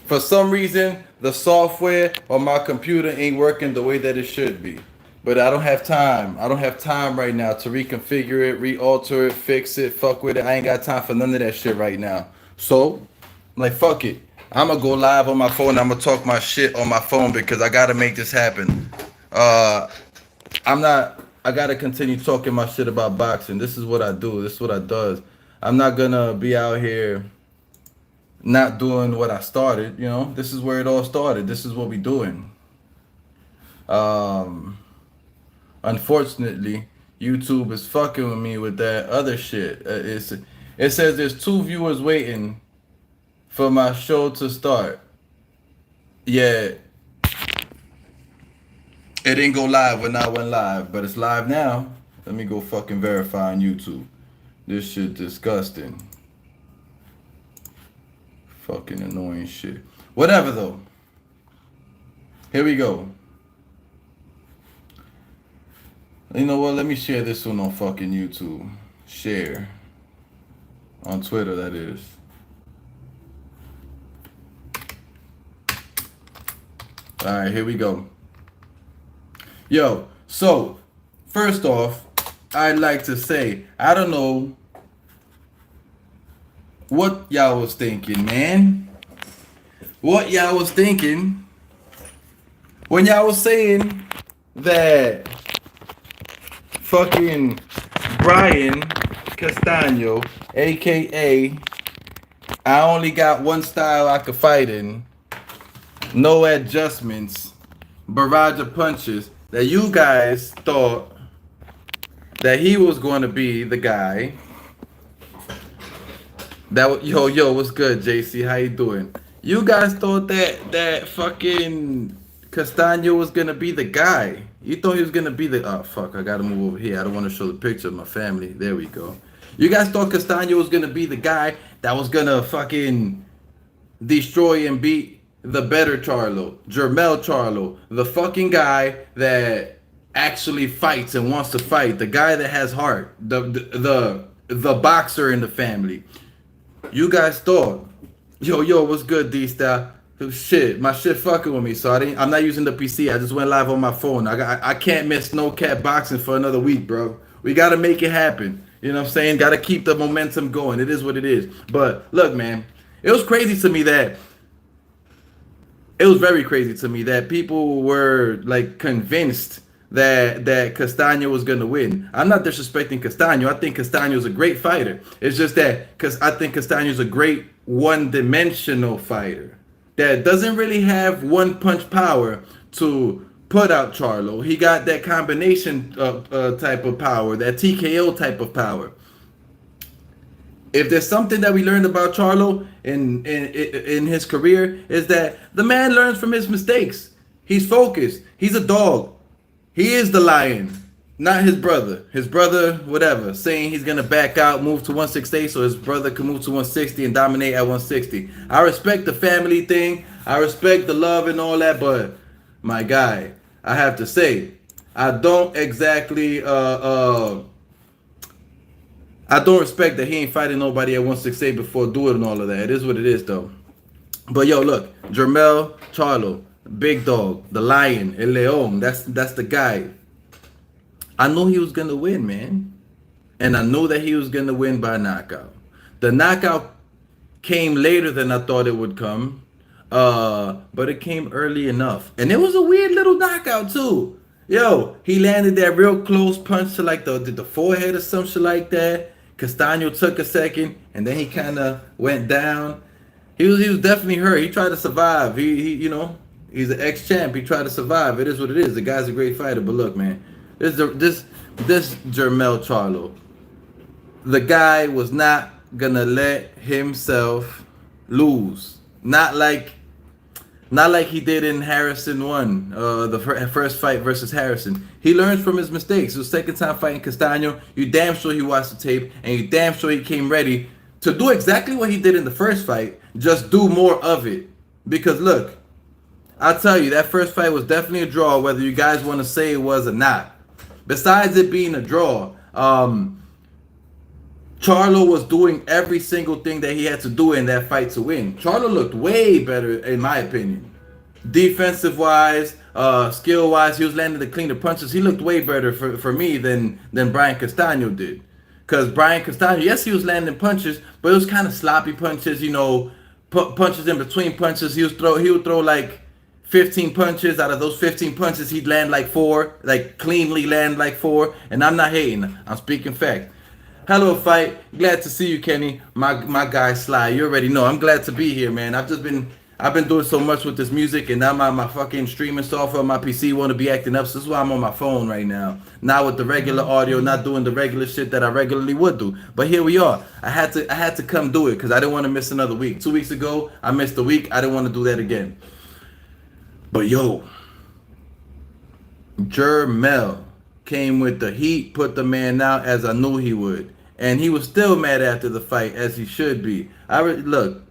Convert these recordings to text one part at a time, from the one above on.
For some reason, the software on my computer ain't working the way that it should be. But I don't have time. I don't have time right now to reconfigure it, re-alter it, fix it, fuck with it. I ain't got time for none of that shit right now. So, like, fuck it. I'm gonna go live on my phone. I'm gonna talk my shit on my phone because I gotta make this happen. Uh, I'm not. I gotta continue talking my shit about boxing. This is what I do. This is what I does. I'm not gonna be out here not doing what I started. You know, this is where it all started. This is what we doing. Um, Unfortunately, YouTube is fucking with me with that other shit. It says there's 2 viewers waiting for my show to start. Yeah, it didn't go live when I went live, but it's live now. Let me go fucking verify on YouTube. This shit disgusting. Fucking annoying shit. Whatever though. Here we go. You know what? Let me share this one on fucking YouTube. Share. On Twitter, that is. Alright, here we go. Yo, so, first off, I'd like to say, I don't know what y'all was thinking, man. What y'all was thinking when y'all was saying that fucking Brian Castano, aka I only got one style I could fight in, no adjustments, barrage of punches, that you guys thought that he was going to be the guy that yo what's good, JC, how you doing? You guys thought that fucking Castano was gonna be the guy. You thought he was gonna be the oh fuck, I gotta move over here. I don't want to show the picture of my family. There we go. You guys thought Castano was gonna be the guy that was gonna fucking destroy and beat the better Charlo, Jermel Charlo, the fucking guy that actually fights and wants to fight, the guy that has heart, the boxer in the family. You guys thought, yo, what's good, D-Style? Shit, my shit fucking with me, so I'm not using the PC. I just went live on my phone. I can't miss no cat boxing for another week, bro. We gotta make it happen. You know what I'm saying? Gotta keep the momentum going. It is what it is. But look, man, it was crazy to me that it was very crazy to me that people were like convinced that Castano was gonna win. I'm not disrespecting Castano. I think Castano is a great fighter. It's just that because I think Castano is a great one-dimensional fighter that doesn't really have one-punch power to put out Charlo. He got that combination type of power, that TKO type of power. If there's something that we learned about Charlo in his career, is that the man learns from his mistakes. He's focused. He's a dog. He is the lion, not his brother. His brother, whatever, saying he's gonna back out, move to 168, so his brother can move to 160 and dominate at 160. I respect the family thing. I respect the love and all that, but my guy, I have to say, I don't exactly I don't respect that he ain't fighting nobody at 168 before doing and all of that. It is what it is though. But yo, look, Jermel Charlo, big dog, the lion, El Leon, that's the guy. I knew he was gonna win, man. And I knew that he was gonna win by knockout. The knockout came later than I thought it would come. But it came early enough. And it was a weird little knockout too. Yo, he landed that real close punch to like the forehead or some shit like that. Castano took a second and then he kind of went down. He was definitely hurt. He tried to survive. He you know, he's an ex-champ. He tried to survive. It is what it is. The guy's a great fighter. But look, man, this Jermel Charlo, the guy was not gonna let himself lose. Not like he did in Harrison 1, the first fight versus Harrison. He learns from his mistakes. It was second time fighting Castano. You damn sure he watched the tape, and you damn sure he came ready to do exactly what he did in the first fight. Just do more of it. Because look, I'll tell you, that first fight was definitely a draw, whether you guys want to say it was or not. Besides it being a draw, Charlo was doing every single thing that he had to do in that fight to win. Charlo looked way better, in my opinion. Defensive wise, skill wise, he was landing the cleaner punches. He looked way better for me than Brian Castano did. Because Brian Castano, yes, he was landing punches, but it was kind of sloppy punches. You know, punches in between punches. He would throw like 15 punches. Out of those 15 punches, he'd land like 4, like cleanly land like 4. And I'm not hating. I'm speaking fact. Hello, fight. Glad to see you, Kenny. My guy Sly. You already know. I'm glad to be here, man. I've been doing so much with this music, and now my fucking streaming software on my PC want to be acting up. So this is why I'm on my phone right now. Not with the regular audio, not doing the regular shit that I regularly would do. But here we are. I had to come do it because I didn't want to miss another week. 2 weeks ago, I missed a week. I didn't want to do that again. But yo, Jermel came with the heat, put the man out as I knew he would. And he was still mad after the fight, as he should be. Look,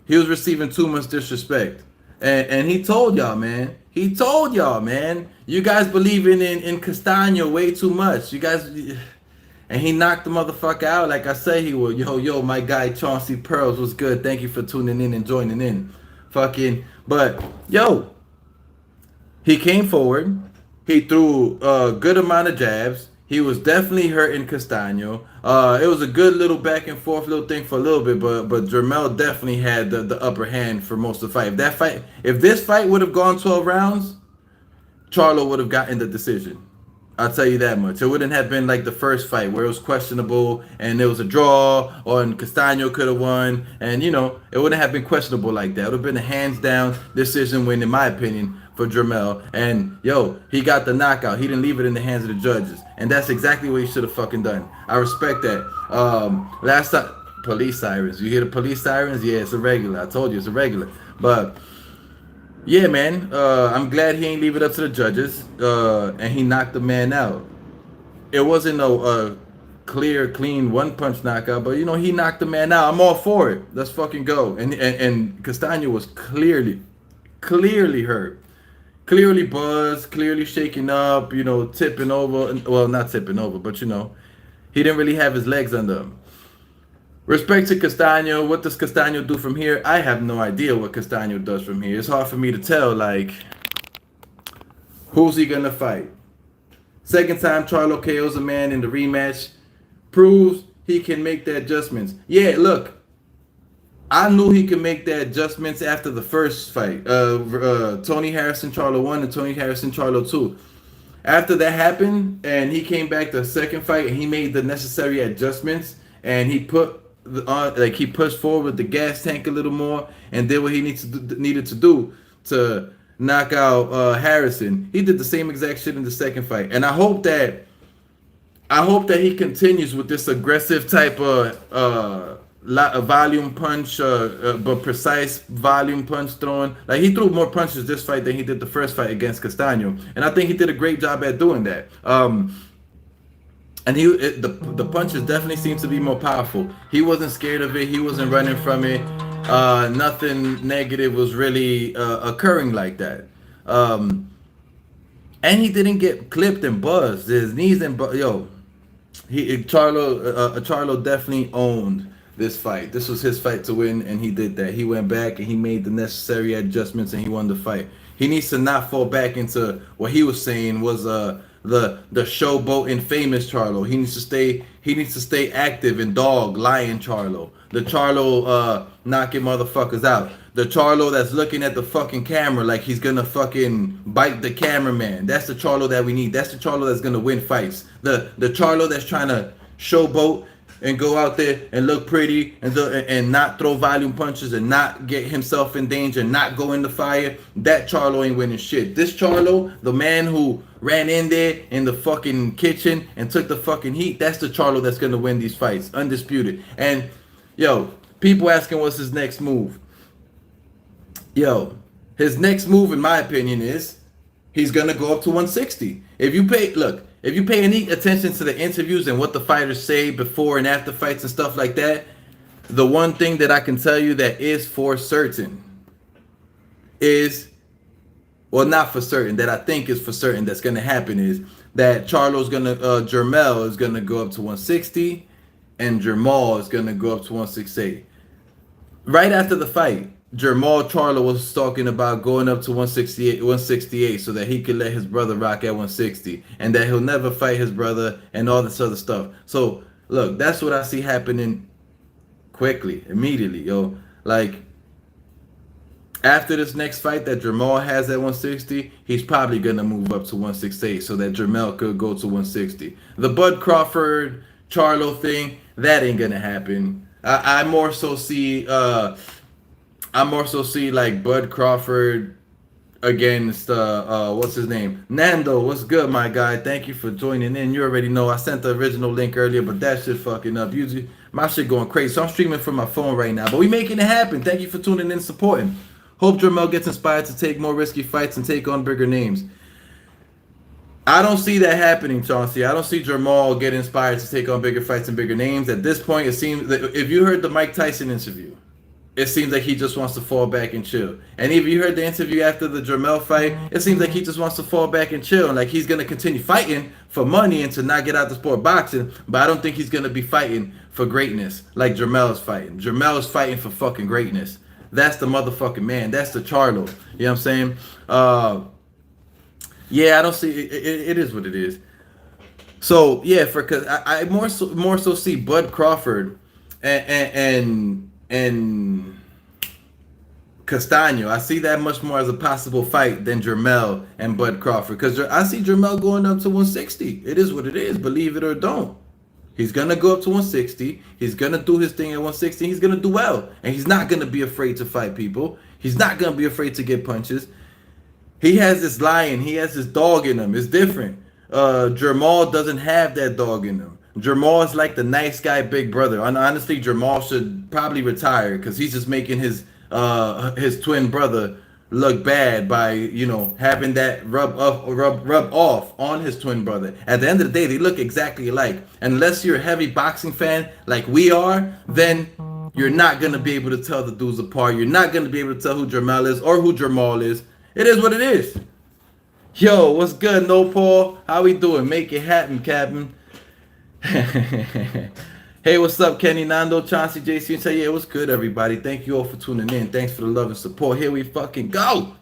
he was receiving too much disrespect. And he told y'all, man. He told y'all, man. You guys believing in Castano way too much. You guys... And he knocked the motherfucker out like I said he would. Yo, my guy Chauncey Pearls was good. Thank you for tuning in and joining in. But, yo, he came forward. He threw a good amount of jabs. He was definitely hurting Castano. It was a good little back and forth little thing for a little bit, but Jermel definitely had the upper hand for most of the fight. If this fight would have gone 12 rounds, Charlo would have gotten the decision. I'll tell you that much. It wouldn't have been like the first fight where it was questionable and there was a draw or Castano could have won. And, you know, it wouldn't have been questionable like that. It would have been a hands-down decision win, in my opinion, for Jermel. And, yo, he got the knockout. He didn't leave it in the hands of the judges. And that's exactly what he should have fucking done. I respect that. Last time, police sirens. You hear the police sirens? Yeah, it's a regular. I told you, it's a regular. But... yeah, man. I'm glad he ain't leave it up to the judges. And he knocked the man out. It wasn't no clear, clean one-punch knockout, but, you know, he knocked the man out. I'm all for it. Let's fucking go. And Castano was clearly hurt. Clearly buzzed, clearly shaking up, you know, tipping over. Well, not tipping over, but, you know, he didn't really have his legs under him. Respect to Castano. What does Castano do from here? I have no idea what Castano does from here. It's hard for me to tell, like, who's he gonna fight? Second time Charlo KOs a man in the rematch. Proves he can make the adjustments. Yeah, look, I knew he could make the adjustments after the first fight. Tony Harrison Charlo 1 and Tony Harrison Charlo 2. After that happened, and he came back the second fight, and he made the necessary adjustments, and he he pushed forward with the gas tank a little more and did what he needed to do to knock out Harrison. He did the same exact shit in the second fight, and I hope that he continues with this aggressive type of volume punch, but precise volume punch throwing. Like, he threw more punches this fight than he did the first fight against Castano, and I think he did a great job at doing that. And the punches definitely seemed to be more powerful. He wasn't scared of it. He wasn't running from it. Nothing negative was really occurring like that. And he didn't get clipped and buzzed. His knees and Charlo definitely owned this fight. This was his fight to win, and he did that. He went back and he made the necessary adjustments, and he won the fight. He needs to not fall back into what he was saying was the showboat famous Charlo. He needs to stay active and lion Charlo. The Charlo knocking motherfuckers out. The Charlo that's looking at the fucking camera like he's gonna fucking bite the cameraman. That's the Charlo that we need. That's the Charlo that's gonna win fights. The Charlo that's trying to showboat and go out there and look pretty and not throw volume punches and not get himself in danger, not go in the fire. That Charlo ain't winning shit. This Charlo, the man who ran in there in the fucking kitchen and took the fucking heat, that's the Charlo that's gonna win these fights. Undisputed. And yo, people asking what's his next move. Yo, his next move, in my opinion, is he's gonna go up to 160. If you pay any attention to the interviews and what the fighters say before and after fights and stuff like that, the one thing that I can tell you that is for certain is, well, not for certain, that I think is for certain that's going to happen is that Jermel is going to go up to 160, and Jamal is gonna go up to 168. Right after the fight, Jamal Charlo was talking about going up to 168 so that he could let his brother rock at 160 and that he'll never fight his brother and all this other stuff. So look, that's what I see happening quickly, immediately, yo. Like after this next fight that Jamal has at 160, he's probably gonna move up to 168 so that Jamal could go to 160. The Bud Crawford Charlo thing, that ain't gonna happen. I more so see like Bud Crawford against what's his name? Nando, what's good, my guy? Thank you for joining in. You already know I sent the original link earlier, but that shit fucking up. Usually my shit going crazy. So I'm streaming from my phone right now. But we making it happen. Thank you for tuning in and supporting. Hope Jermel gets inspired to take more risky fights and take on bigger names. I don't see that happening, Chauncey. I don't see Jermel get inspired to take on bigger fights and bigger names. At this point, it seems that if you heard the Mike Tyson interview, it seems like he just wants to fall back and chill. And if you heard the interview after the Jermel fight, it seems like he just wants to fall back and chill. And like he's going to continue fighting for money and to not get out the sport of boxing. But I don't think he's going to be fighting for greatness like Jermel is fighting. Jermel is fighting for fucking greatness. That's the motherfucking man. That's the Charlo. You know what I'm saying? Yeah, I don't see it is what it is. So yeah, because I more so see Bud Crawford and Castaño. I see that much more as a possible fight than Jermel and Bud Crawford, because I see Jermel going up to 160. It is what it is, believe it or don't. He's gonna go up to 160. He's gonna do his thing at 160. He's gonna do well, and he's not gonna be afraid to fight people. He's not gonna be afraid to get punches. He has this lion. He has this dog in him. It's different. Jermel doesn't have that dog in him. Jermel is like the nice guy big brother. And honestly, Jermel should probably retire because he's just making his twin brother look bad by, you know, having that rub off on his twin brother. At the end of the day, they look exactly alike. Unless you're a heavy boxing fan like we are, then you're not gonna be able to tell the dudes apart. You're not gonna be able to tell who Jermel is or who Jermel is. It is what it is. Yo, what's good, No Paul? How we doing? Make it happen, Captain. Hey, what's up, Kenny, Nando, Chauncey, JC, and say, yeah, what's good, everybody? Thank you all for tuning in. Thanks for the love and support. Here we fucking go.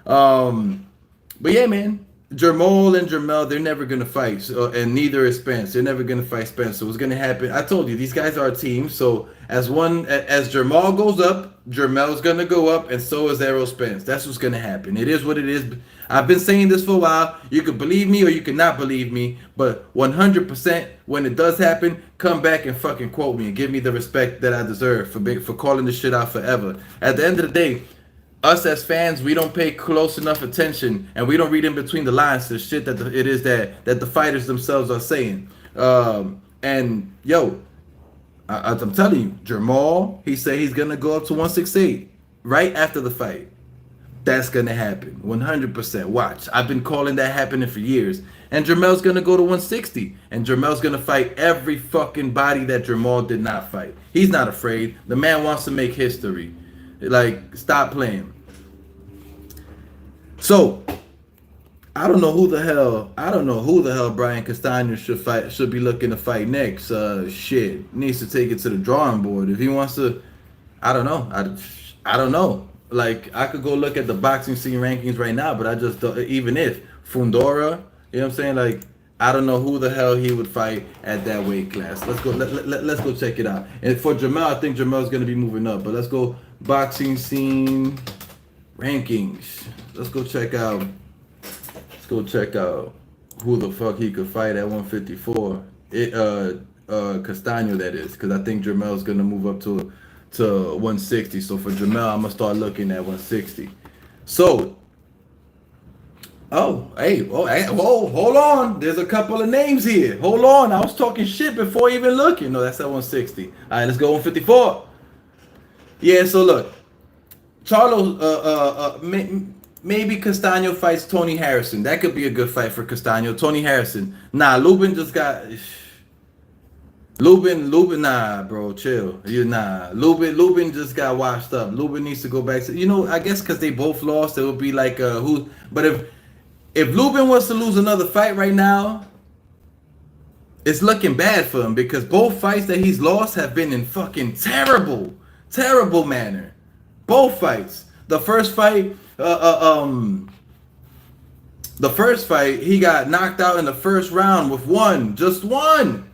But yeah, man, Jermel and Jermel, they're never gonna fight, and neither is Spence. They're never gonna fight Spence. So what's gonna happen? I told you, these guys are a team. So as Jermel goes up, Jermel's gonna go up, and so is Errol Spence. That's what's gonna happen. It is what it is. I've been saying this for a while. You can believe me or you cannot believe me, but 100% when it does happen, come back and fucking quote me and give me the respect that I deserve for calling this shit out forever. At the end of the day, us as fans, we don't pay close enough attention and we don't read in between the lines to the shit that that the fighters themselves are saying. And yo, I'm telling you, Jermel, he said he's gonna go up to 168 right after the fight. That's gonna happen, 100%. Watch, I've been calling that happening for years. And Jermel's gonna go to 160, and Jermel's gonna fight every fucking body that Jermel did not fight. He's not afraid. The man wants to make history. Like, stop playing. So, I don't know who the hell Brian Castaño should be looking to fight next. Shit, needs to take it to the drawing board if he wants to. I don't know. I don't know. Like, I could go look at the boxing scene rankings right now, but I just don't, even if Fundora, you know what I'm saying? Like, I don't know who the hell he would fight at that weight class. Let's go. Let's go check it out. And for Jermel, I think Jermel's gonna be moving up. But let's go boxing scene rankings. Let's go check out. Let's go check out who the fuck he could fight at 154. Castaño, that is, because I think Jermel's gonna move up to 160. So for Jermel, I'm gonna start looking at 160. So, hey, whoa, hold on. There's a couple of names here. Hold on, I was talking shit before even looking. No, that's at 160. All right, let's go 154. Yeah, so look, Charlo, maybe Castaño fights Tony Harrison. That could be a good fight for Castaño. Tony Harrison. Nah, Lubin just got. Lubin, nah, bro, chill. Lubin just got washed up. Lubin needs to go back to, I guess because they both lost, it would be like who. But if Lubin was to lose another fight right now, it's looking bad for him because both fights that he's lost have been in fucking terrible manner. Both fights. The first fight, he got knocked out in the first round with just one.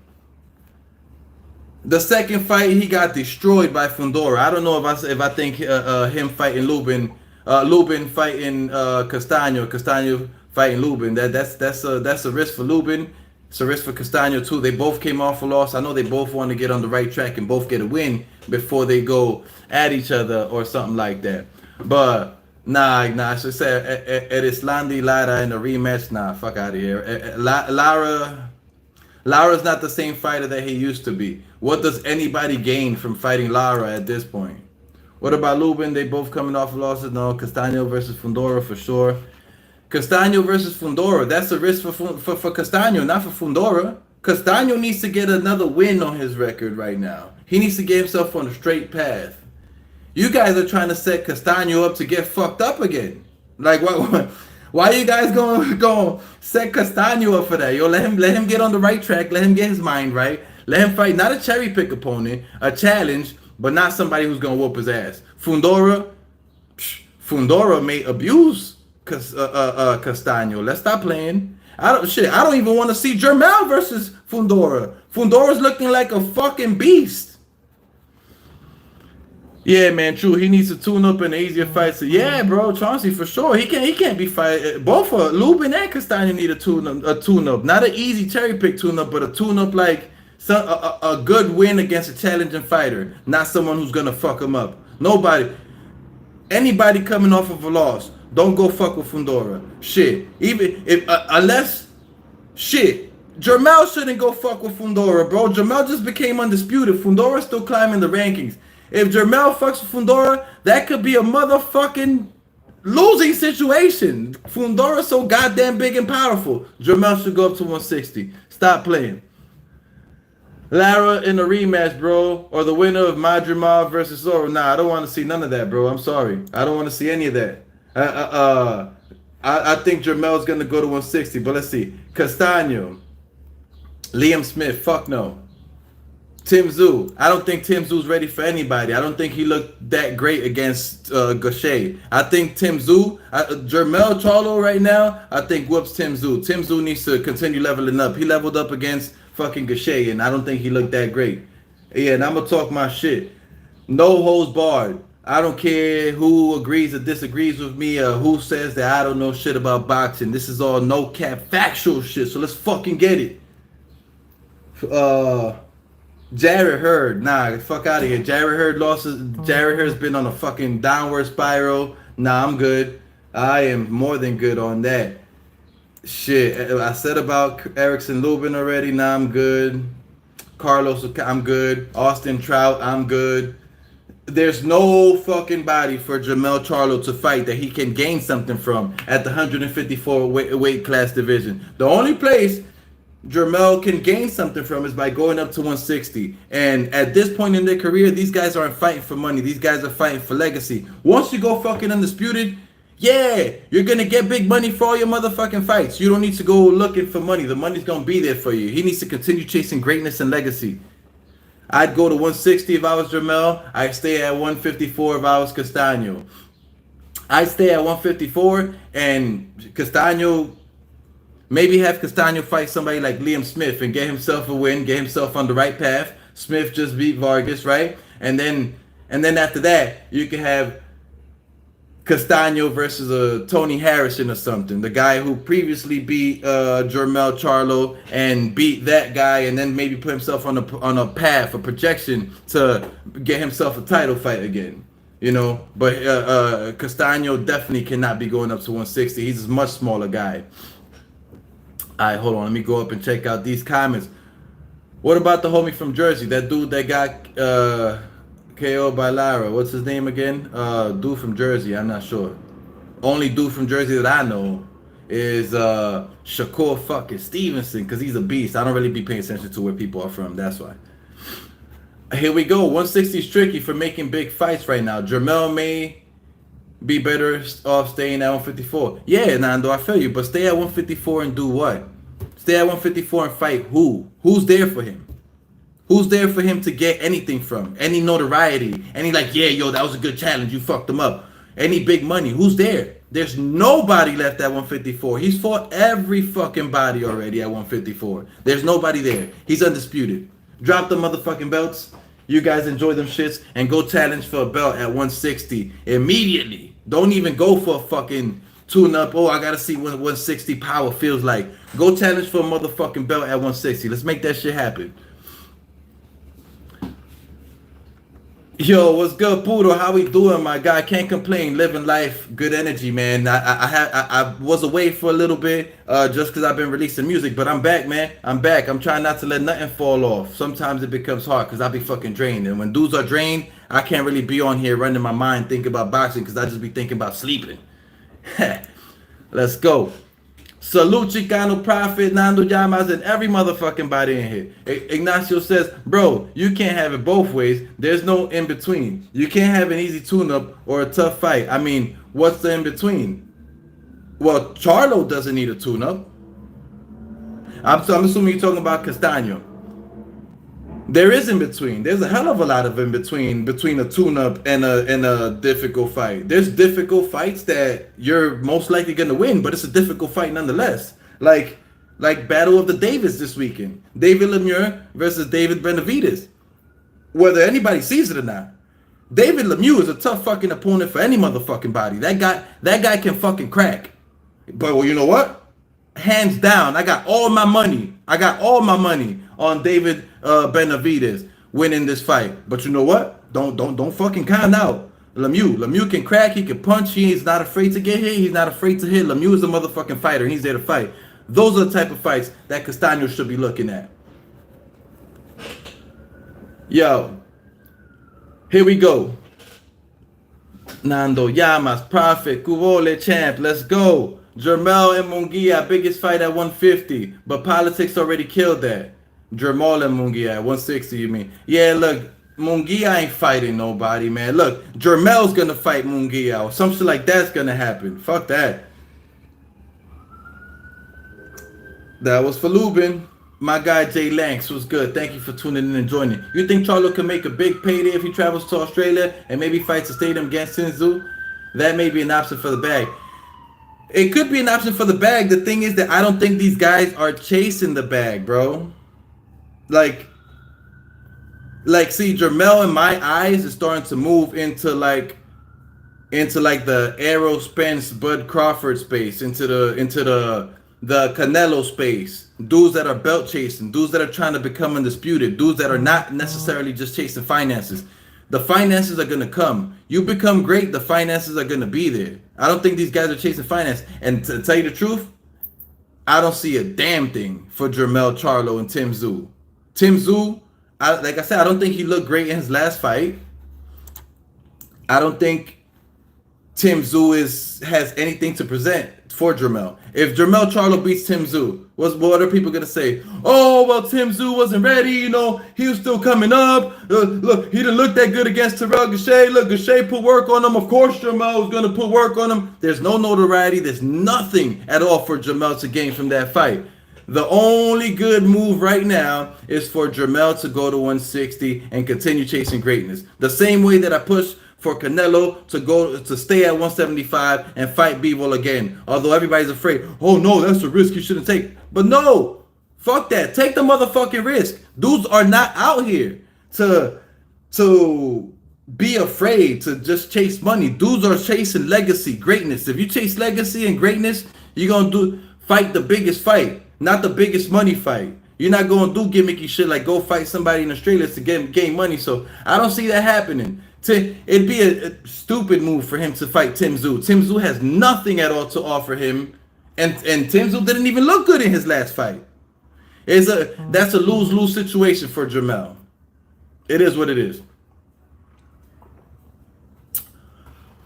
The second fight, he got destroyed by Fundora. I don't know if I think him fighting Lubin, Lubin fighting Castaño fighting Lubin. That's a risk for Lubin. It's a risk for Castaño too. They both came off a loss. I know they both want to get on the right track and both get a win before they go at each other or something like that. But nah. I should say at Islandi Lara in a rematch. Nah, fuck out of here. Lara's not the same fighter that he used to be. What does anybody gain from fighting Lara at this point? What about Lubin? They both coming off losses. No, Castaño versus Fundora for sure. Castaño versus Fundora. That's a risk for Castaño, not for Fundora. Castaño needs to get another win on his record right now. He needs to get himself on a straight path. You guys are trying to set Castaño up to get fucked up again. Like why are you guys going set Castaño up for that? Yo, let him get on the right track. Let him get his mind right. Let him fight not a cherry pick opponent, a challenge, but not somebody who's gonna whoop his ass. Fundora may abuse Castaño. Let's stop playing. I don't even want to see Jermell versus Fundora. Fundora's looking like a fucking beast. Yeah, man, true. He needs to tune up in easier fights. So, yeah, bro, Chauncey for sure. He can't be fighting. Both Lubin and Castaño need a tune up. Not an easy cherry pick tune up, but a tune up like a good win against a challenging fighter, not someone who's gonna fuck him up. Anybody coming off of a loss, don't go fuck with Fundora. Shit, even if Jermell shouldn't go fuck with Fundora, bro. Jermell just became undisputed. Fundora's still climbing the rankings. If Jermell fucks with Fundora, that could be a motherfucking losing situation. Fundora's so goddamn big and powerful. Jermell should go up to 160. Stop playing. Lara in a rematch, bro, or the winner of Madrimov versus Zoro. Nah, I don't want to see none of that, bro. I'm sorry. I don't want to see any of that. I think Jermell's gonna go to 160, but let's see. Castaño, Liam Smith, fuck no. Tim Tszyu, I don't think Tim Tszyu's ready for anybody. I don't think he looked that great against Gaucher. I think Tim Tszyu, Jermell Charlo right now, I think whoops Tim Tszyu. Tim Tszyu needs to continue leveling up. He leveled up against fucking Gaucher, and I don't think he looked that great. Yeah, and I'm gonna talk my shit. No holds barred. I don't care who agrees or disagrees with me or who says that I don't know shit about boxing. This is all no cap factual shit, so let's fucking get it. Jarrett Hurd, nah, fuck out of here. Jarrett Hurd losses. Jarrett Hurd's been on a fucking downward spiral. Nah, I'm good. I am more than good on that. Shit, I said about Erickson Lubin already. Nah, I'm good. Carlos, I'm good. Austin Trout, I'm good. There's no fucking body for Jermell Charlo to fight that he can gain something from at the 154 weight class division. The only place Jermell can gain something from is by going up to 160. And at this point in their career, these guys aren't fighting for money. These guys are fighting for legacy. Once you go fucking undisputed, yeah, you're going to get big money for all your motherfucking fights. You don't need to go looking for money. The money's going to be there for you. He needs to continue chasing greatness and legacy. I'd go to 160 if I was Jermell. I'd stay at 154 if I was Castaño. I'd stay at 154 and Castaño... Maybe have Castaño fight somebody like Liam Smith and get himself a win, get himself on the right path. Smith just beat Vargas, right? And then after that, you can have Castaño versus Tony Harrison or something. The guy who previously beat Jermell Charlo and beat that guy, and then maybe put himself on a path, a projection to get himself a title fight again. You know, but Castaño definitely cannot be going up to 160. He's a much smaller guy. All right, hold on. Let me go up and check out these comments. What about the homie from Jersey? That dude that got KO'd by Lara. What's his name again? Dude from Jersey. I'm not sure. Only dude from Jersey that I know is Shakur fucking Stevenson, because he's a beast. I don't really be paying attention to where people are from. That's why. Here we go. 160 is tricky for making big fights right now. Jermell may be better off staying at 154. Yeah, Nando, I feel you. But stay at 154 and do what? Stay at 154 and fight who? Who's there for him? Who's there for him to get anything from? Any notoriety? Any like, yeah, yo, that was a good challenge. You fucked him up. Any big money? Who's there? There's nobody left at 154. He's fought every fucking body already at 154. There's nobody there. He's undisputed. Drop the motherfucking belts. You guys enjoy them shits and go challenge for a belt at 160 immediately. Don't even go for a fucking tune-up. Oh, I gotta see what 160 power feels like. Go challenge for a motherfucking belt at 160. Let's make that shit happen. Yo, what's good, Poodle? How we doing, my guy? Can't complain. Living life, good energy, man. I was away for a little bit, just because I've been releasing music, but I'm back, man. I'm back. I'm trying not to let nothing fall off. Sometimes it becomes hard because I be fucking drained, and when dudes are drained, I can't really be on here running my mind thinking about boxing because I just be thinking about sleeping. Let's go. Salute Chicano Prophet, Nando Llamas, and every motherfucking body in here. Ignacio says, bro, you can't have it both ways. There's no in between. You can't have an easy tune-up or a tough fight. I mean, what's the in between? Well, Charlo doesn't need a tune-up. I'm assuming you're talking about Castaño. There is in between. There's a hell of a lot of in between a tune-up and a difficult fight. There's difficult fights that you're most likely gonna win, but it's a difficult fight nonetheless. Like Battle of the Davids this weekend. David Lemieux versus David Benavidez. Whether anybody sees it or not. David Lemieux is a tough fucking opponent for any motherfucking body. That guy can fucking crack. But well, you know what? Hands down, I got all my money on David Benavidez winning this fight. But you know what? Don't fucking count out Lemieux can crack, he can punch, he's not afraid to get hit, he's not afraid to hit. Lemieux is a motherfucking fighter, and he's there to fight. Those are the type of fights that Castaño should be looking at. Yo, here we go. Nando Llamas, Prophet, Cubole Champ, let's go. Jermel and Munguia, biggest fight at 150, but politics already killed that. Jermel and Munguia at 160, you mean? Yeah, look, Munguia ain't fighting nobody, man. Look, Jermel's gonna fight Munguia, or some shit like that's gonna happen. Fuck that. That was for Lubin. My guy Jay Lanks was good. Thank you for tuning in and joining. You think Charlo can make a big payday if he travels to Australia and maybe fights a stadium against Sinzu? That may be an option for the bag. It could be an option for the bag. The thing is that I don't think these guys are chasing the bag, bro. Like see, Jermel in my eyes is starting to move into like the Errol Spence, Bud Crawford space, into the Canelo space. Dudes that are belt chasing, dudes that are trying to become undisputed, dudes that are not necessarily just chasing finances. The finances are gonna come. You become great, the finances are gonna be there. I don't think these guys are chasing finance. And to tell you the truth, I don't see a damn thing for Jermel Charlo and Tim Tszyu. Tim Tszyu, like I said, I don't think he looked great in his last fight. I don't think Tim Tszyu has anything to present for Jermel. If Jermel Charlo beats Tim Tszyu, what are people gonna say? Oh, well, Tim Tszyu wasn't ready. You know, he was still coming up. Look, he didn't look that good against Terrell Gausha. Look, Gausha put work on him. Of course, Jermel was gonna put work on him. There's no notoriety. There's nothing at all for Jermel to gain from that fight. The only good move right now is for Jermel to go to 160 and continue chasing greatness. The same way that I push for Canelo to stay at 175 and fight Bivol again. Although everybody's afraid, oh no, that's a risk you shouldn't take. But no, fuck that. Take the motherfucking risk. Dudes are not out here to be afraid to just chase money. Dudes are chasing legacy, greatness. If you chase legacy and greatness, you're gonna fight the biggest fight, not the biggest money fight. You're not gonna do gimmicky shit like go fight somebody in Australia to gain money. So I don't see that happening. It'd be a stupid move for him to fight Tim Tszyu. Tim Tszyu has nothing at all to offer him, and Tim Tszyu didn't even look good in his last fight. That's a lose-lose situation for Jermel. It is what it is.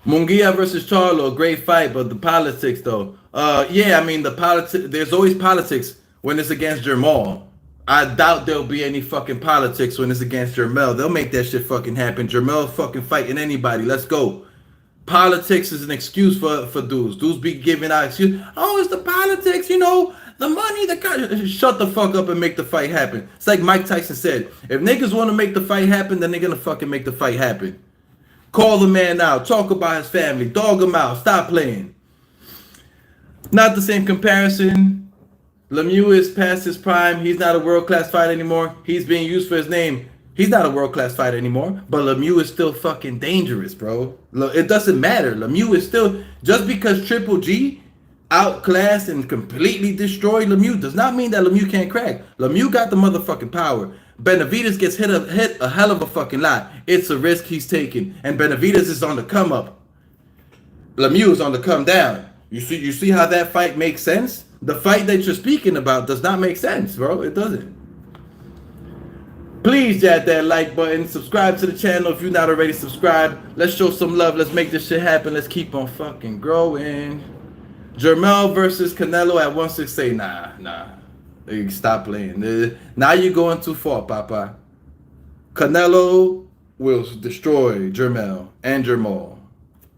Munguia versus Charlo, great fight, but the politics though. Yeah, I mean the politics. There's always politics when it's against Jermel. I doubt there'll be any fucking politics when it's against Jermel. They'll make that shit fucking happen. Jermel fucking fighting anybody. Let's go. Politics is an excuse for dudes. Dudes be giving out excuses. Oh, it's the politics, you know. The money, the guy. Shut the fuck up and make the fight happen. It's like Mike Tyson said. If niggas want to make the fight happen, then they're gonna fucking make the fight happen. Call the man out. Talk about his family. Dog him out. Stop playing. Not the same comparison. Lemieux is past his prime. He's not a world-class fighter anymore. He's being used for his name. He's not a world-class fighter anymore. But Lemieux is still fucking dangerous, bro. It doesn't matter. Lemieux is still... Just because Triple G outclassed and completely destroyed Lemieux does not mean that Lemieux can't crack. Lemieux got the motherfucking power. Benavidez gets hit a hell of a fucking lot. It's a risk he's taking. And Benavidez is on the come up. Lemieux is on the come down. You see how that fight makes sense? The fight that you're speaking about does not make sense, bro. It doesn't. Please hit that like button. Subscribe to the channel if you're not already subscribed. Let's show some love. Let's make this shit happen. Let's keep on fucking growing. Jermell versus Canelo at 168. Nah. Stop playing. Now you're going too far, Papa. Canelo will destroy Jermell and Jermall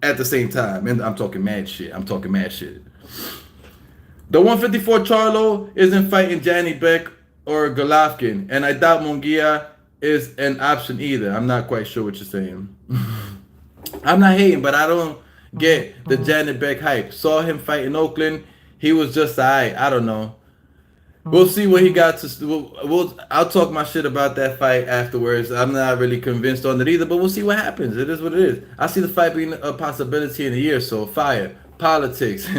at the same time. And I'm talking mad shit. The 154 Charlo isn't fighting Janny Beck or Golovkin. And I doubt Munguia is an option either. I'm not quite sure what you're saying. I'm not hating, but I don't get the Janet Beck hype. Saw him fight in Oakland. He was just alright. I don't know. We'll see what he got to. I'll talk my shit about that fight afterwards. I'm not really convinced on it either, but we'll see what happens. It is what it is. I see the fight being a possibility in a year, so fire. Politics.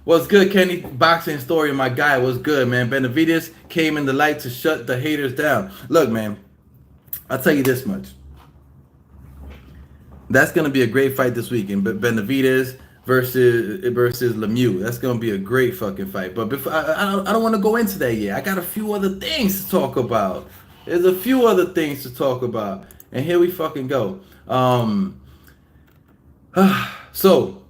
What's good, Kenny? Boxing story, my guy. What's good, man? Benavidez came in the light to shut the haters down. Look, man, I'll tell you this much. That's going to be a great fight this weekend. But Benavidez versus Lemieux. That's going to be a great fucking fight. But before, I don't want to go into that yet. I got a few other things to talk about. There's a few other things to talk about. And here we fucking go. So,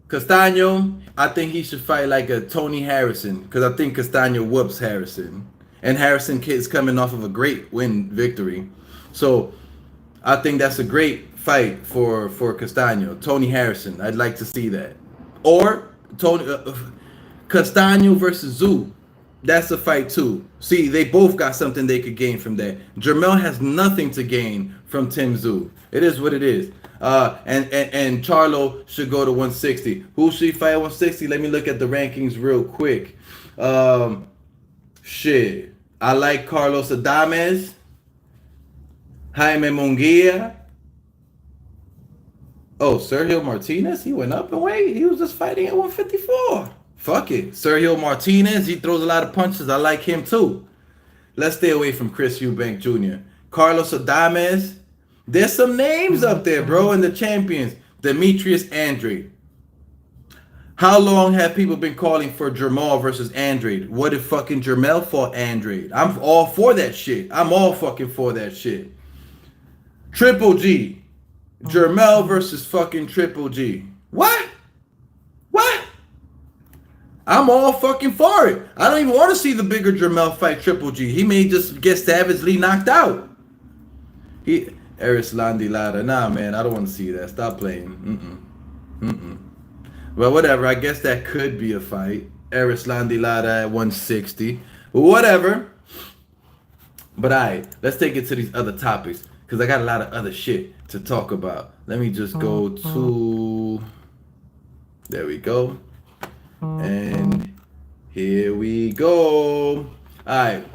Castaño, I think he should fight like a Tony Harrison. Because I think Castaño whoops Harrison. And Harrison is coming off of a great victory. So, I think that's a great fight for Castaño. Tony Harrison. I'd like to see that. Or Castaño versus Zhu. That's a fight too. See, they both got something they could gain from that. Jermell has nothing to gain from Tim Zhu. It is what it is. And Charlo should go to 160. Who should he fight at 160? Let me look at the rankings real quick. Shit. I like Carlos Adames. Jaime Munguia. Oh, Sergio Martinez? He went up in weight. He was just fighting at 154. Fuck it. Sergio Martinez, he throws a lot of punches. I like him too. Let's stay away from Chris Eubank Jr. Carlos Adames. There's some names up there, bro, in the champions. Demetrius Andrade. How long have people been calling for Jermall versus Andrade? What if fucking Jermell fought Andrade? I'm all for that shit. I'm all fucking for that shit. Triple G. Jermell versus fucking Triple G. What? I'm all fucking for it. I don't even want to see the bigger Jermell fight Triple G. He may just get savagely knocked out. Eris Landi Lara. Nah, man, I don't want to see that. Stop playing. Well, whatever. I guess that could be a fight. Eris Landi Lara at 160. Whatever. But alright, let's take it to these other topics. Because I got a lot of other shit to talk about. Let me just go to... There we go. And here we go. Alright.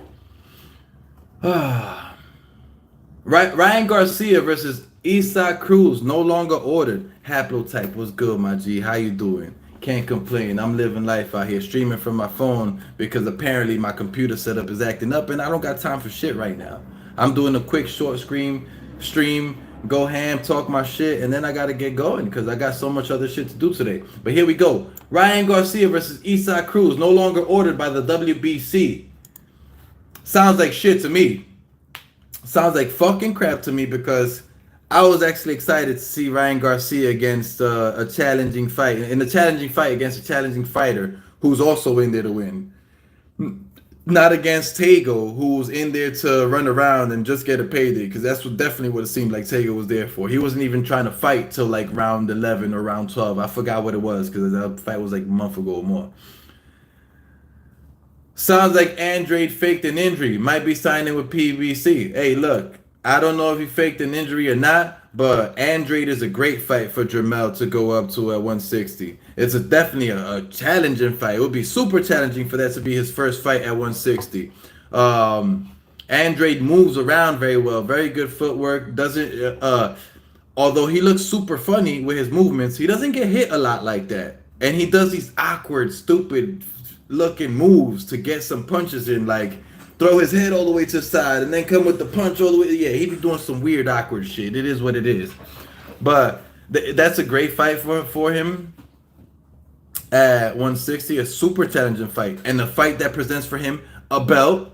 Ryan Garcia versus Isaac Cruz. No longer ordered. Haplotype. What's good, my G? How you doing? Can't complain. I'm living life out here. Streaming from my phone. Because apparently my computer setup is acting up. And I don't got time for shit right now. I'm doing a quick short stream, go ham, talk my shit, and then I gotta get going because I got so much other shit to do today. But here we go. Ryan Garcia versus Isaac Cruz, no longer ordered by the WBC. Sounds like shit to me. Sounds like fucking crap to me because I was actually excited to see Ryan Garcia against a challenging fight. In a challenging fight against a challenging fighter who's also in there to win. Not against Tego, who's in there to run around and just get a payday, because that's definitely what it seemed like Tego was there for. He wasn't even trying to fight till like round 11 or round 12. I forgot what it was, because that fight was like a month ago or more. Sounds like Andrade faked an injury. Might be signing with PBC. Hey, look, I don't know if he faked an injury or not, but Andrade is a great fight for Jermell to go up to at 160. It's definitely a challenging fight. It would be super challenging for that to be his first fight at 160. Andrade moves around very well. Very good footwork. Doesn't although he looks super funny with his movements, he doesn't get hit a lot like that. And he does these awkward, stupid looking moves to get some punches in, like throw his head all the way to the side and then come with the punch all the way. Yeah, he be doing some weird, awkward shit. It is what it is. But that's a great fight for him at 160. A super challenging fight. And a fight that presents for him a belt,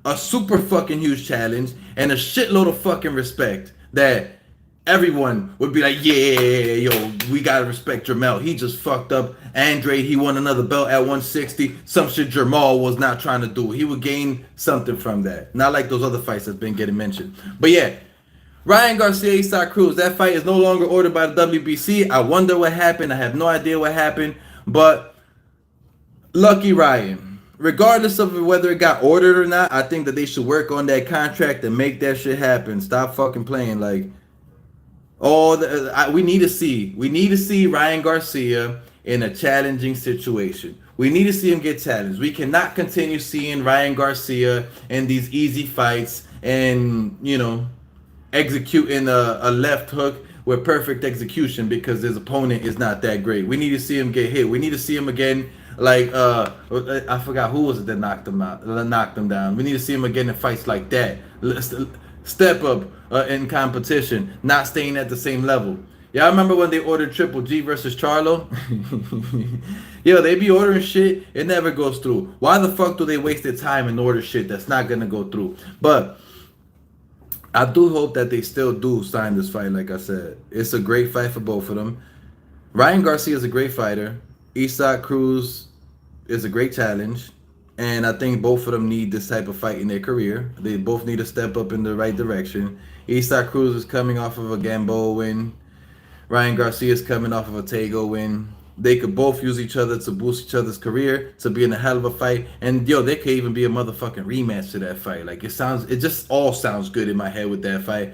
a super fucking huge challenge, and a shitload of fucking respect that everyone would be like, yeah, yo, we gotta respect Jermell. He just fucked up Andrade. He won another belt at 160. Some shit Jermell was not trying to do. He would gain something from that. Not like those other fights that's been getting mentioned. But yeah, Ryan Garcia, Isaac Cruz. That fight is no longer ordered by the WBC. I wonder what happened. I have no idea what happened. But lucky Ryan. Regardless of whether it got ordered or not, I think that they should work on that contract and make that shit happen. Stop fucking playing like... we need to see Ryan Garcia in a challenging situation. We need to see him get challenged. We cannot continue seeing Ryan Garcia in these easy fights and, you know, executing a left hook with perfect execution because his opponent is not that great. We need to see him get hit. We need to see him again, like I forgot who was it that knocked him down. We need to see him again in fights like that. Step up in competition, not staying at the same level. Yeah, I remember when they ordered Triple G versus Charlo. Yo, they be ordering shit, it never goes through. Why the fuck do they waste their time and order shit that's not gonna go through? But I do hope that they still do sign this fight. Like I said, it's a great fight for both of them. Ryan Garcia is a great fighter. Isaac Cruz is a great challenge. And I think both of them need this type of fight in their career. They both need to step up in the right direction. Isaac Cruz is coming off of a Gamboa win. Ryan Garcia is coming off of a Tego win. They could both use each other to boost each other's career, to be in a hell of a fight. And yo, there could even be a motherfucking rematch to that fight. Like it just all sounds good in my head with that fight.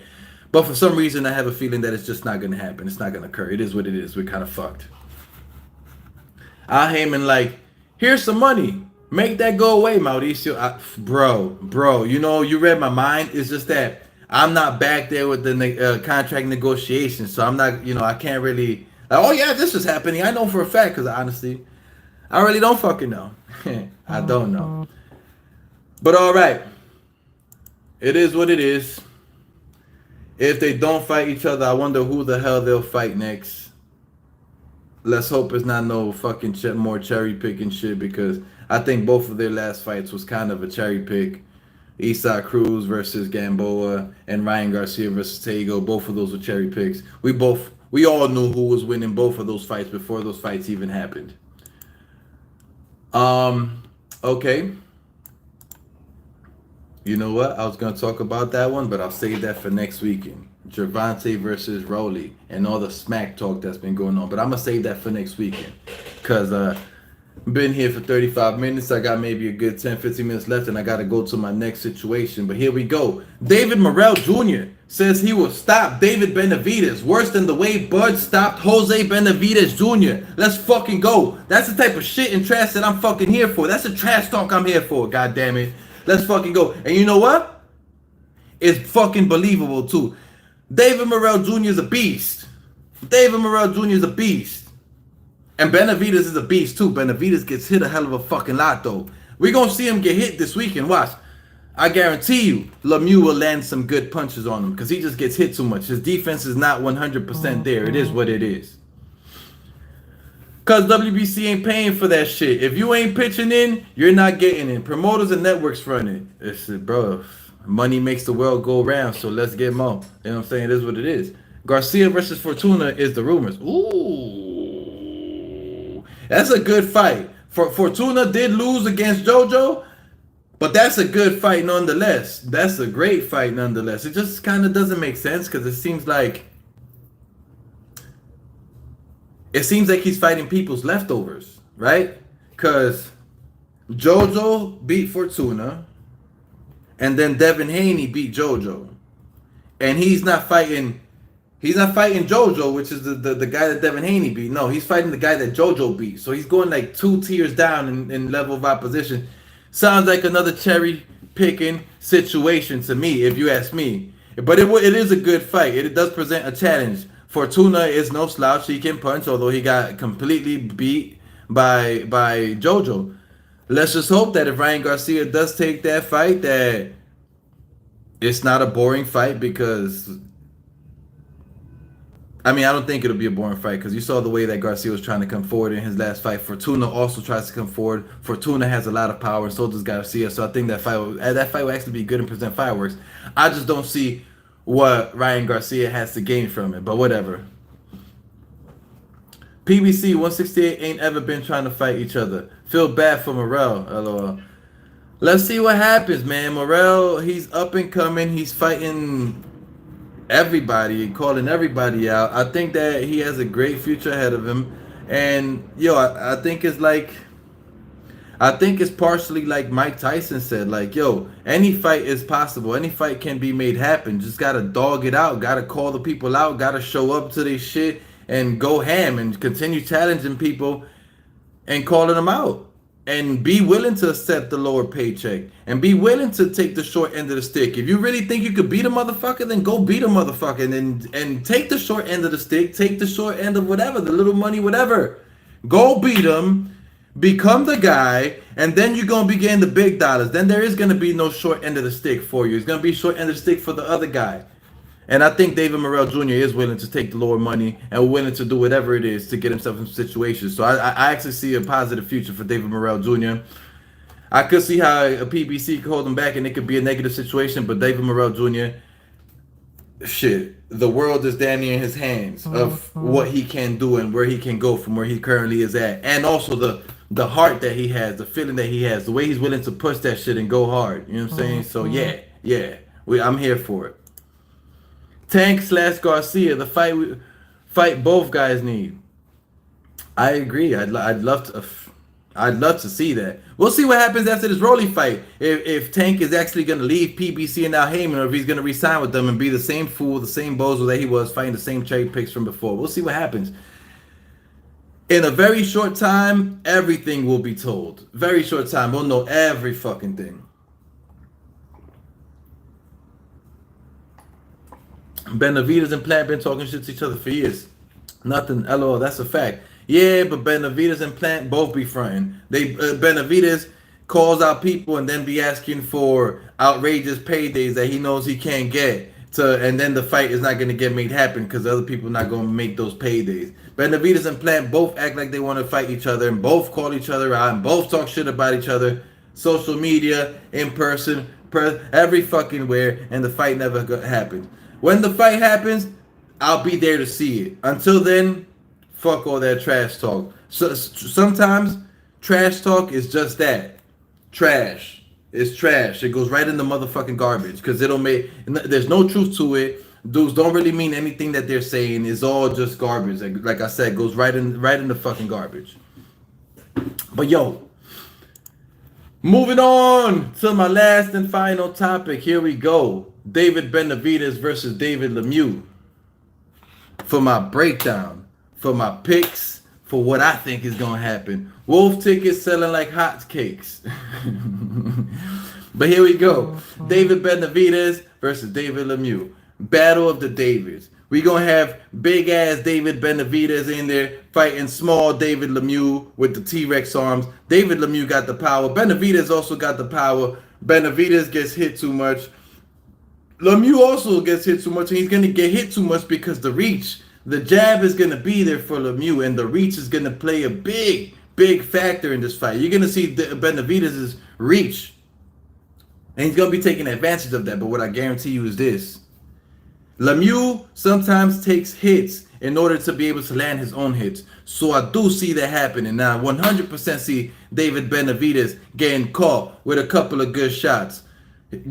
But for some reason, I have a feeling that it's just not going to happen. It's not going to occur. It is what it is. We're kind of fucked. Al Heyman like, here's some money. Make that go away, Mauricio. Bro, you know, you read my mind. It's just that I'm not back there with the contract negotiations. So I'm not, you know, I can't really, like, oh yeah, this is happening. I know for a fact because honestly, I really don't fucking know. I don't know. But all right. It is what it is. If they don't fight each other, I wonder who the hell they'll fight next. Let's hope it's not no fucking more cherry picking shit because I think both of their last fights was kind of a cherry pick. Isaac Cruz versus Gamboa and Ryan Garcia versus Tego. Both of those were cherry picks. We all knew who was winning both of those fights before those fights even happened. Okay. You know what? I was going to talk about that one, but I'll save that for next weekend. Gervonta versus Rolly and all the smack talk that's been going on. But I'm going to save that for next weekend. Because I've been here for 35 minutes. I got maybe a good 10, 15 minutes left, and I got to go to my next situation. But here we go. David Morrell Jr. says he will stop David Benavidez. Worse than the way Bud stopped Jose Benavidez Jr. Let's fucking go. That's the type of shit and trash that I'm fucking here for. That's the trash talk I'm here for. God damn it. Let's fucking go. And you know what? It's fucking believable, too. David Morrell Jr. is a beast. David Morrell Jr. is a beast. And Benavidez is a beast, too. Benavidez gets hit a hell of a fucking lot, though. We're going to see him get hit this weekend. Watch. I guarantee you, Lemieux will land some good punches on him because he just gets hit too much. His defense is not 100% there. It is what it is. Because WBC ain't paying for that shit. If you ain't pitching in, you're not getting in. Promoters and networks run it. It's, bro, money makes the world go round, so let's get more. You know what I'm saying? It is what it is. Garcia versus Fortuna is the rumors. Ooh. That's a good fight. Fortuna did lose against JoJo, but that's a good fight nonetheless. That's a great fight nonetheless. It just kind of doesn't make sense because it seems like he's fighting people's leftovers, right? Because JoJo beat Fortuna, and then Devin Haney beat JoJo, and he's not fighting. He's not fighting JoJo, which is the guy that Devin Haney beat. No, he's fighting the guy that JoJo beat. So he's going like 2 tiers down in level of opposition. Sounds like another cherry picking situation to me, if you ask me. But it is a good fight. It does present a challenge. Fortuna is no slouch. He can punch, although he got completely beat by JoJo. Let's just hope that if Ryan Garcia does take that fight, that it's not a boring fight, because I mean, I don't think it'll be a boring fight, because you saw the way that Garcia was trying to come forward in his last fight. Fortuna also tries to come forward. Fortuna has a lot of power, and so does Garcia. So I think that fight will actually be good and present fireworks. I just don't see what Ryan Garcia has to gain from it, but whatever. PBC 168 ain't ever been trying to fight each other. Feel bad for Morrell, lol. Let's see what happens, man. Morrell, he's up and coming. He's fighting everybody, calling everybody out. I think that he has a great future ahead of him. And yo, I think it's like, I think it's partially like Mike Tyson said, like, yo, any fight is possible. Any fight can be made happen. Just gotta dog it out. Gotta call the people out. Gotta show up to their shit and go ham and continue challenging people and calling them out. And be willing to accept the lower paycheck. And be willing to take the short end of the stick. If you really think you could beat a motherfucker, then go beat a motherfucker. And take the short end of the stick. Take the short end of whatever, the little money, whatever. Go beat him. Become the guy. And then you're going to be getting the big dollars. Then there is going to be no short end of the stick for you. It's going to be short end of the stick for the other guy. And I think David Morrell Jr. is willing to take the lower money and willing to do whatever it is to get himself in situations. So I actually see a positive future for David Morrell Jr. I could see how a PBC could hold him back and it could be a negative situation, but David Morrell Jr., shit, the world is down in his hands of what he can do and where he can go from where he currently is at. And also the heart that he has, the feeling that he has, the way he's willing to push that shit and go hard. You know what I'm saying? So yeah, I'm here for it. Tank / Garcia, the fight both guys need. I agree. I'd love to see that. We'll see what happens after this Rolly fight. If Tank is actually going to leave PBC and Al Heyman, or if he's going to re-sign with them and be the same fool, the same bozo that he was, fighting the same cherry picks from before. We'll see what happens. In a very short time, everything will be told. Very short time. We'll know every fucking thing. Benavidez and Plant been talking shit to each other for years. Nothing. LOL. That's a fact. Yeah, but Benavidez and Plant both be fronting. Benavidez calls out people and then be asking for outrageous paydays that he knows he can't get. And then the fight is not going to get made happen because other people are not going to make those paydays. Benavidez and Plant both act like they want to fight each other and both call each other out and both talk shit about each other. Social media, in person, every fucking where, and the fight never happened. When the fight happens, I'll be there to see it. Until then, fuck all that trash talk. So sometimes trash talk is just that. Trash. It's trash. It goes right in the motherfucking garbage because there's no truth to it. Dudes don't really mean anything that they're saying. It's all just garbage. Like I said, goes right in the fucking garbage. But yo, moving on to my last and final topic. Here we go. David Benavidez versus David Lemieux. For my breakdown, for my picks, for what I think is going to happen. Wolf tickets selling like hotcakes. But here we go. David Benavidez versus David Lemieux. Battle of the Davids. We're going to have big-ass David Benavidez in there fighting small David Lemieux with the T-Rex arms. David Lemieux got the power. Benavidez also got the power. Benavidez gets hit too much. Lemieux also gets hit too much, and he's going to get hit too much because the reach, the jab is going to be there for Lemieux, and the reach is going to play a big, big factor in this fight. You're going to see Benavidez's reach, and he's going to be taking advantage of that, but what I guarantee you is this. Lemieux sometimes takes hits in order to be able to land his own hits. So I do see that happening. Now, 100% see David Benavidez getting caught with a couple of good shots.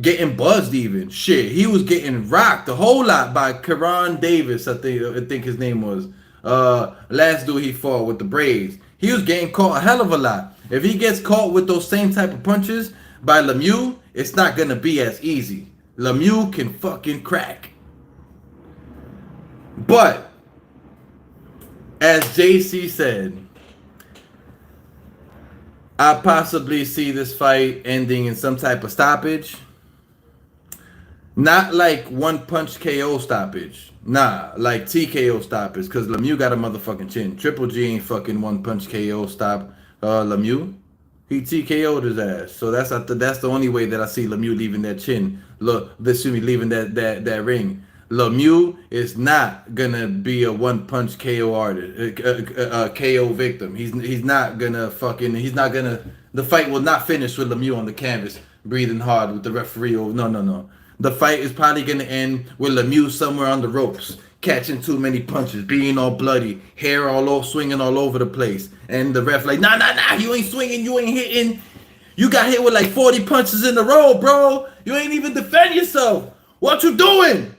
Getting buzzed even. Shit, he was getting rocked a whole lot by Karan Davis, I think his name was. Last dude he fought with the braids. He was getting caught a hell of a lot. If he gets caught with those same type of punches by Lemieux, it's not gonna be as easy. Lemieux can fucking crack. But as JC said, I possibly see this fight ending in some type of stoppage. Not like one punch KO stoppage. Nah, like TKO stoppage. Because Lemieux got a motherfucking chin. Triple G ain't fucking one punch KO stop Lemieux. He TKO'd his ass. So that's the only way that I see Lemieux leaving that chin. Leaving that ring. Lemieux is not gonna be a one punch KO artist, KO victim. He's not gonna. The fight will not finish with Lemieux on the canvas breathing hard with the referee. No. The fight is probably gonna end with Lemieux somewhere on the ropes, catching too many punches, being all bloody, hair swinging all over the place, and the ref like, nah, you ain't swinging, you ain't hitting. You got hit with like 40 punches in a row, bro. You ain't even defend yourself. What you doing?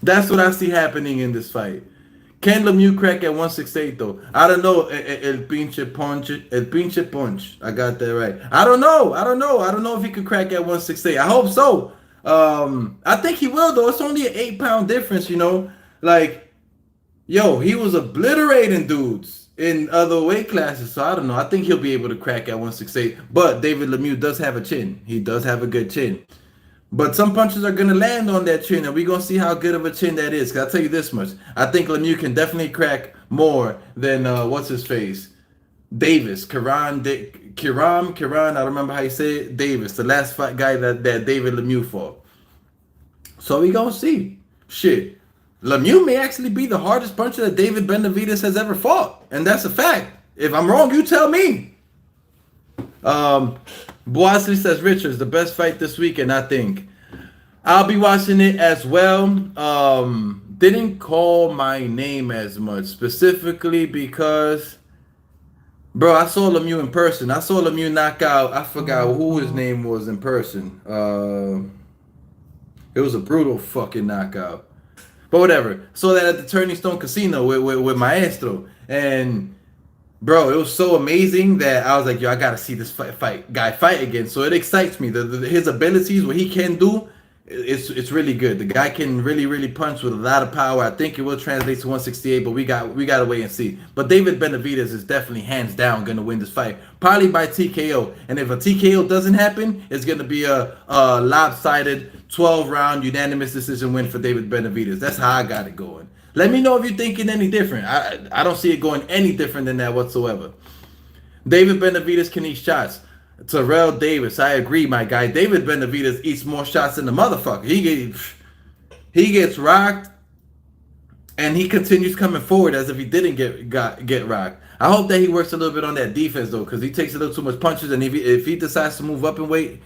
That's what I see happening in this fight. Can Lemieux crack at 168 though? I don't know. El pinche punch. I got that right. I don't know if he could crack at 168. I hope so. I think he will though. It's only an 8-pound difference, you know. Like, yo, he was obliterating dudes in other weight classes. So I don't know. I think he'll be able to crack at 168. But David Lemieux does have a chin. He does have a good chin. But some punches are going to land on that chin, and we're going to see how good of a chin that is. Because I'll tell you this much. I think Lemieux can definitely crack more than, what's-his-face? Davis. Kiran, I don't remember how you say it. Davis, the last fight guy that David Lemieux fought. So we're going to see. Shit. Lemieux may actually be the hardest puncher that David Benavidez has ever fought. And that's a fact. If I'm wrong, you tell me. Boasley says Richards, the best fight this weekend, I think. I'll be watching it as well. Didn't call my name as much, specifically because, bro, I saw Lemieux in person. I saw Lemieux knock out, I forgot who his name was in person. It was a brutal fucking knockout. But whatever. Saw that at the Turning Stone Casino with Maestro. And bro, it was so amazing that I was like, yo, I gotta see this guy fight again. So it excites me. His abilities, what he can do, it's really good. The guy can really punch with a lot of power. I think it will translate to 168, but we gotta wait and see. But David Benavidez is definitely hands down gonna win this fight, probably by TKO. And if a TKO doesn't happen, it's gonna be a lopsided 12-round unanimous decision win for David Benavidez. That's how I got it going. Let me know if you're thinking any different. I don't see it going any different than that whatsoever. David Benavidez can eat shots. Terrell Davis, I agree, my guy. David Benavidez eats more shots than the motherfucker. He gets rocked, and he continues coming forward as if he didn't get rocked. I hope that he works a little bit on that defense though, because he takes a little too much punches, and if he decides to move up in weight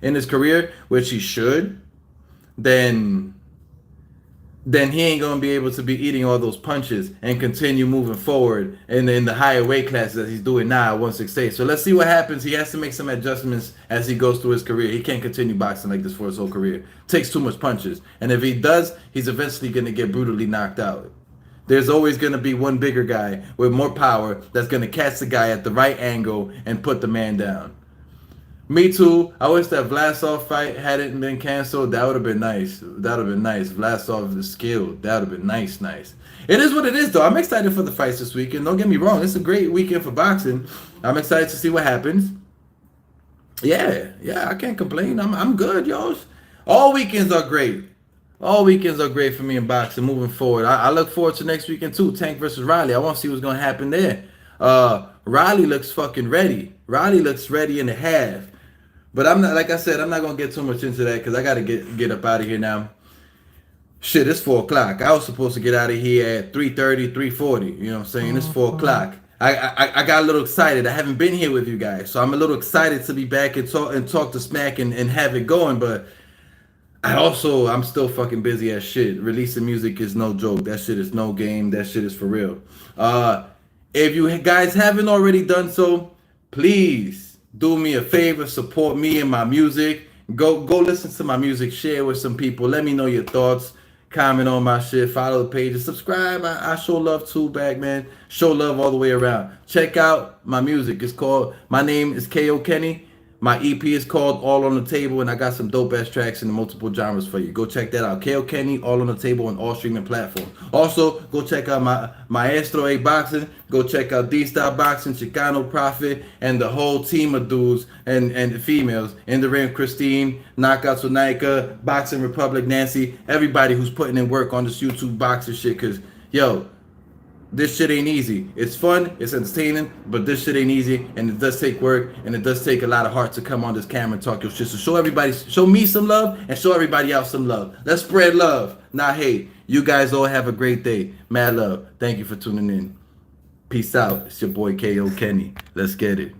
in his career, which he should, then he ain't going to be able to be eating all those punches and continue moving forward in the higher weight classes that he's doing now at 168. So let's see what happens. He has to make some adjustments as he goes through his career. He can't continue boxing like this for his whole career. Takes too much punches. And if he does, he's eventually going to get brutally knocked out. There's always going to be one bigger guy with more power that's going to catch the guy at the right angle and put the man down. Me too. I wish that Vlasov fight hadn't been canceled. That would have been nice. Vlasov is skilled. That would have been nice. It is what it is, though. I'm excited for the fights this weekend. Don't get me wrong. It's a great weekend for boxing. I'm excited to see what happens. Yeah, I can't complain. I'm good, yo. All weekends are great. All weekends are great for me in boxing moving forward. I look forward to next weekend, too. Tank versus Riley. I want to see what's going to happen there. Riley looks fucking ready. Riley looks ready in the half. But I'm not, like I said, I'm not going to get too much into that because I got to get up out of here now. Shit, it's 4 o'clock. I was supposed to get out of here at 3:30, 3:40. You know what I'm saying? It's 4 o'clock. I got a little excited. I haven't been here with you guys. So I'm a little excited to be back and talk to Smack and have it going. But I'm still fucking busy as shit. Releasing music is no joke. That shit is no game. That shit is for real. If you guys haven't already done so, please do me a favor, support me and my music. Go listen to my music, share with some people. Let me know your thoughts. comment on my shit, follow the page, and subscribe. I show love too back, man. Show love all the way around. Check out my music. It's called, my name is K.O. Kenny. My EP is called All on the Table, and I got some dope ass tracks in the multiple genres for you. Go check that out. K.O. Kenny, All on the Table on all streaming platforms. Also, go check out my Maestro A Boxing. Go check out D-Style Boxing, Chicano Prophet, and the whole team of dudes and the females. In the Ring, Christine, Knockouts with Nika, Boxing Republic, Nancy. Everybody who's putting in work on this YouTube boxing shit, because, yo, this shit ain't easy. It's fun, it's entertaining, but this shit ain't easy, and it does take work, and it does take a lot of heart to come on this camera and talk your shit. So show me some love, and show everybody else some love. Let's spread love, not hate. You guys all have a great day. Mad love. Thank you for tuning in. Peace out. It's your boy K.O. Kenny. Let's get it.